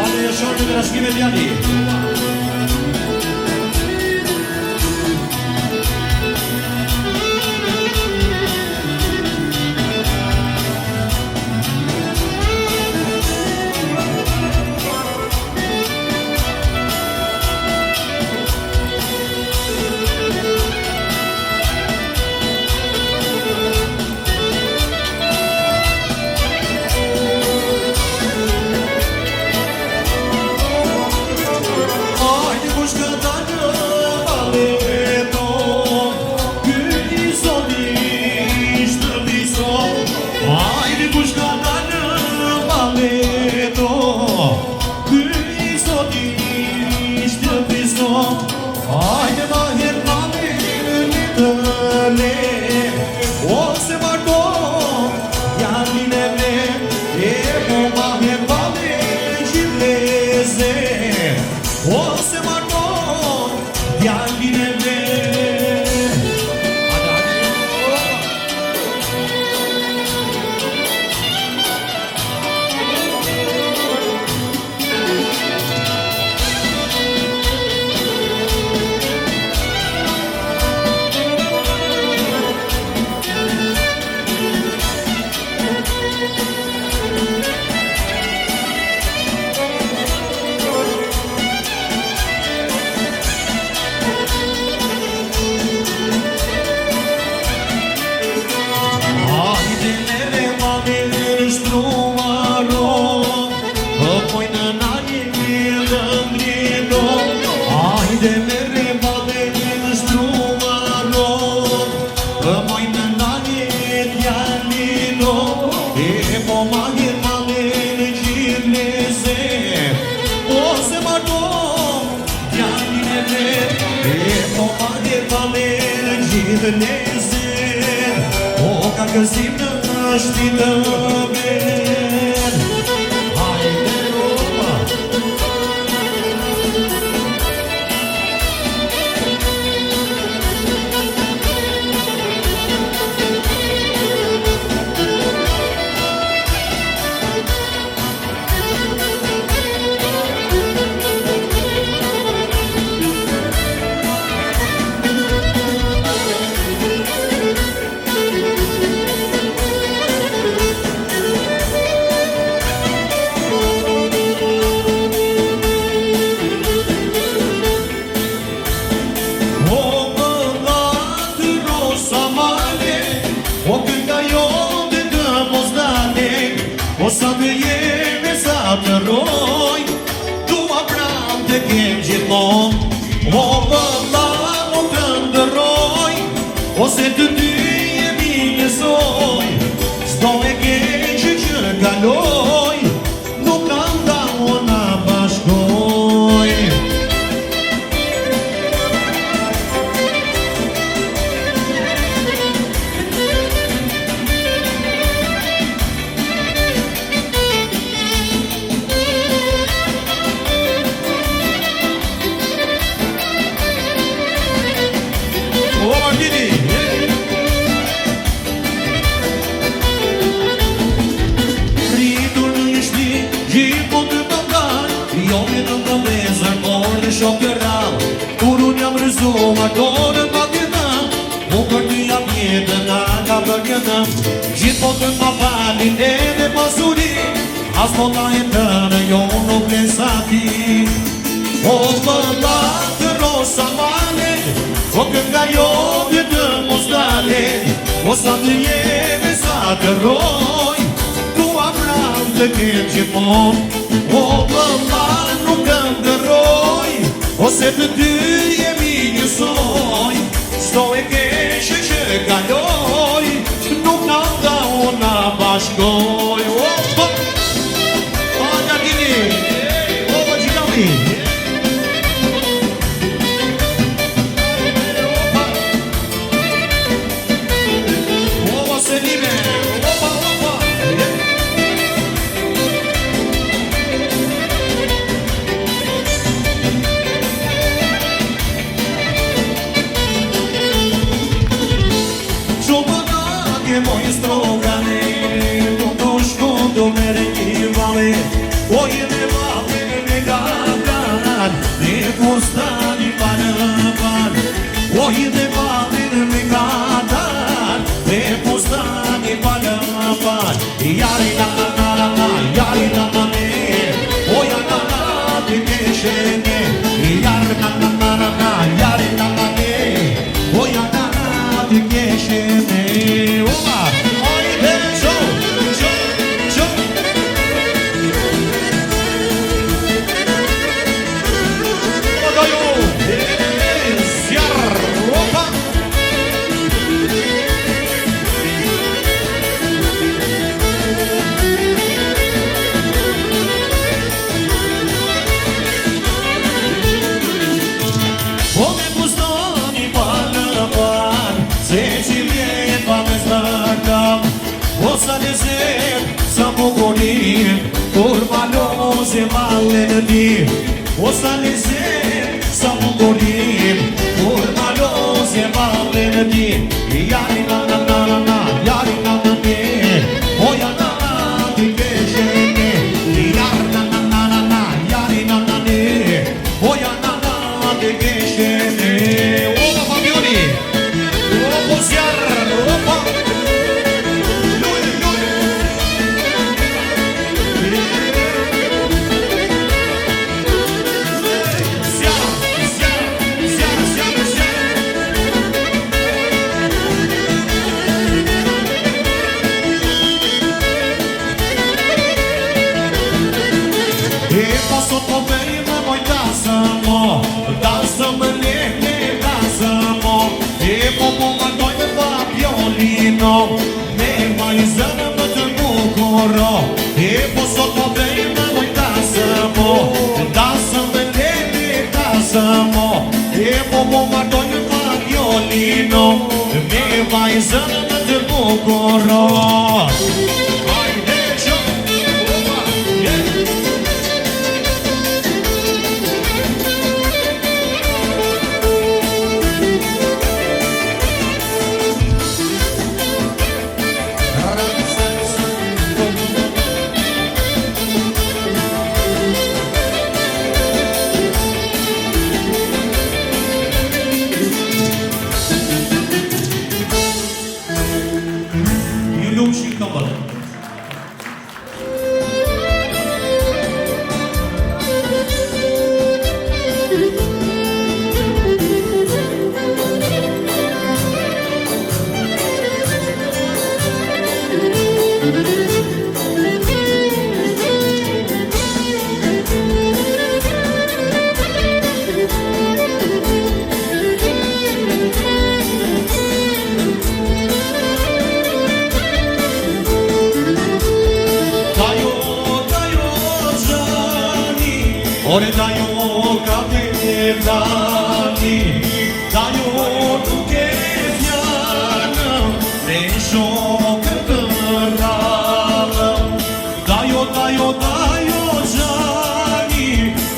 Ale Jashar në trashëgime Djani. O ka gëzim në shtitë ben. Hajde Roma. O sa të jeme, sa të roj, dua pram të kem gjithmon. O vëlla o të ndërroj, ose të dy jemi njësoj. S'do e keqë që kaloj, nuk kam da ona bashkoj. Shok të rrallë, kur unë jam rëzuar dorën ma t'jënëm, mu për ty jam jetën nga ka për jënëm. Gjithë po të ma falin edhe pasurin, as po ta jetën e jo nuk lesa ti. O vëlla të rosa malet, o kën nga jo dhe të mos dalet. O sa të jeme, sa të roj, dua pram të kem gjithmon. O vëlla nuk këndëroj, ose të dy jemi njësoj. S'do e keqë që kaloj, nuk nga da ona bashkoj. O Gjardini, o Gjidami. O Selime, opa. Moje strogane, tu Jari na na na na na, jari na na ne, oja na na të keshene. Jari na na na na na, jari na na ne, oja na na të keshene. Oja, hajde qo, qo, qo. Oga jo, zjar, opa. Po me pustoni palë par, se që vjet pa me znakam. O sa lezet, sa bukurim, kur malose male në ti. O sa lezet, sa bukurim, kur malose male në ti. Jari na na na na na, jari na na ne, oja na na ti keshene. Jari na na na na na, jari na na ne, oja na na ti keshene. Opa Fabioni, opa zjar, opa. Sot po vejme moj dasëm lehne dasëmo. Po më dojme pa violino, me vajzën më të bukuro. Po sot po vejme moj dasëm lehne dasëmo. Po më dojme pa violino, me vajzën më të bukuro. Ore dajo kapitani, dajo nuk e fjallëm, me shokë të rrallëm. Dajo gjani,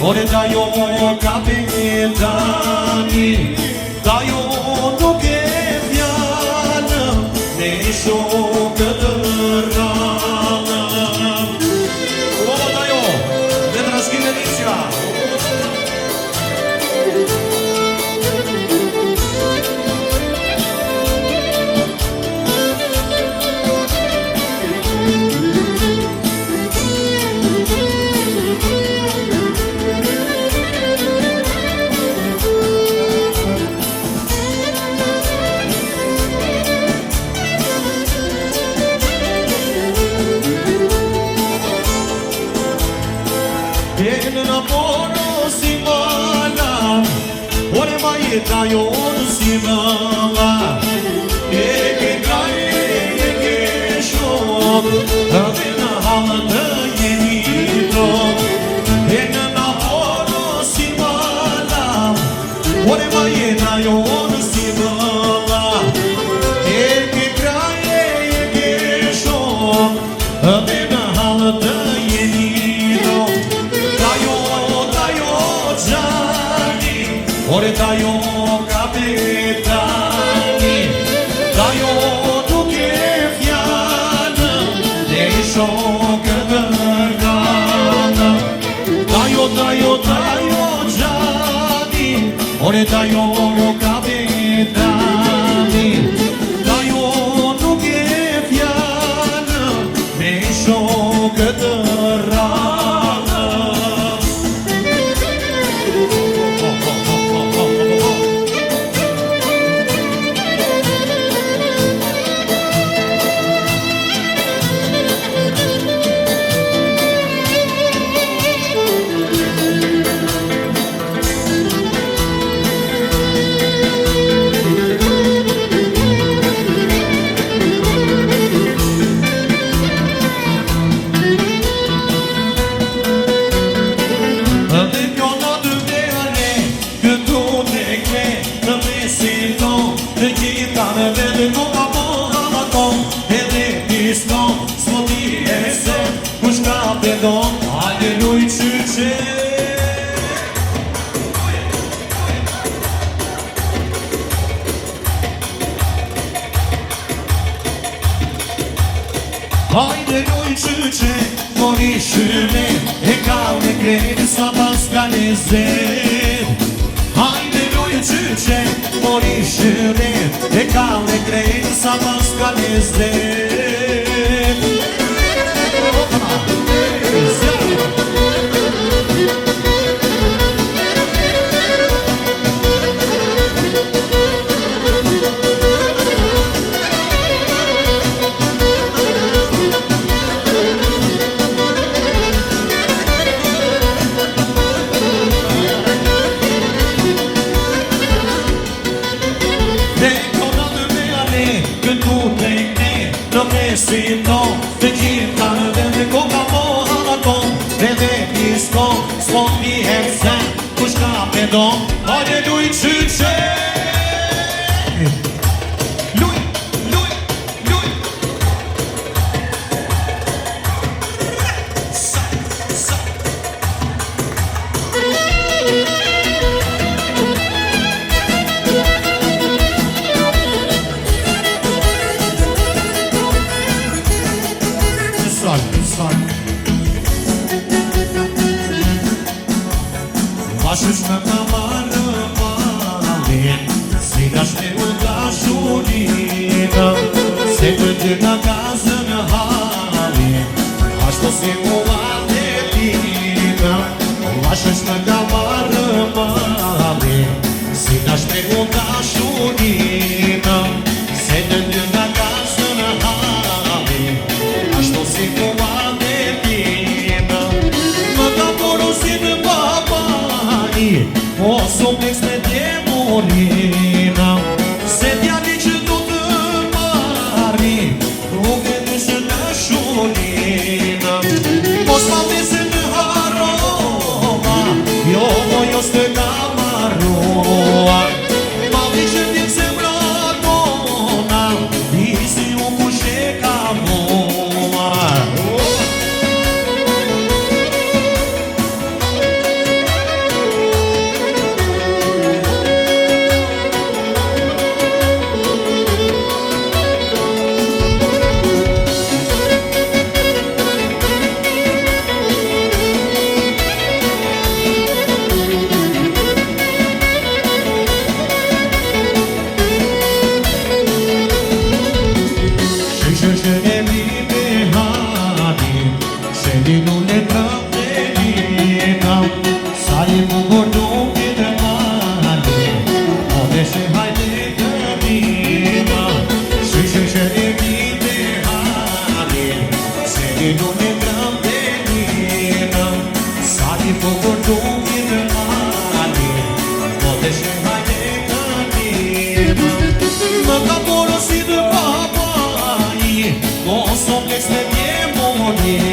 ore dajo kapitani, dajo nuk e fjallëm, me shokë të rrallëm. O dajo, dhe të rashkin e nisja. Në në poro si mala, ore ma jeta jonë si mala. E ke kraj, e ke shok, dhe në halë të jeni trok. E në poro si mala, ore ma jeta jonë si mala. E ke kraj, e ke shok, dhe në halë të jeni trok. Ore dajo kapitani, dajo nuk e fjallëm, dhe i shokë të rrallëm. Dajo gjani, ore dajo kapitani, dajo nuk e fjallëm, dhe i nuk e të rranë. Hajde loj qyqe, mori shyme, e kau në krejtë sa pas ka lezet. Hajde loj qyqe, mori shyme, e kau në krejtë sa pas ka lezet. Si no, të gjitha dhe me koka moha ton, dhe dhe piskon, s'pon mi hersen, kush ka pedon, hajde luj qyqe. Luj, luj, luj. Sa, sa. Mashush me ka marrë malin, si dashme u dashurina, se të dy nga gazën halin, ashtu si u adetina. Mashush me ka marrë malin, si dashme u dashurina, se të dy nga gazën halin, ashtu si u adetina. Më ka porosin baba o sumix me demorina, se djali që du të marri, nuk e dyshe në shurina. Mos ma vese në haroma, jo s'te ka marrua. Ma vishe t'jek se mradona, isi u kushe ka mua. Më ka porosit babaj, mos o pleks me djemoni.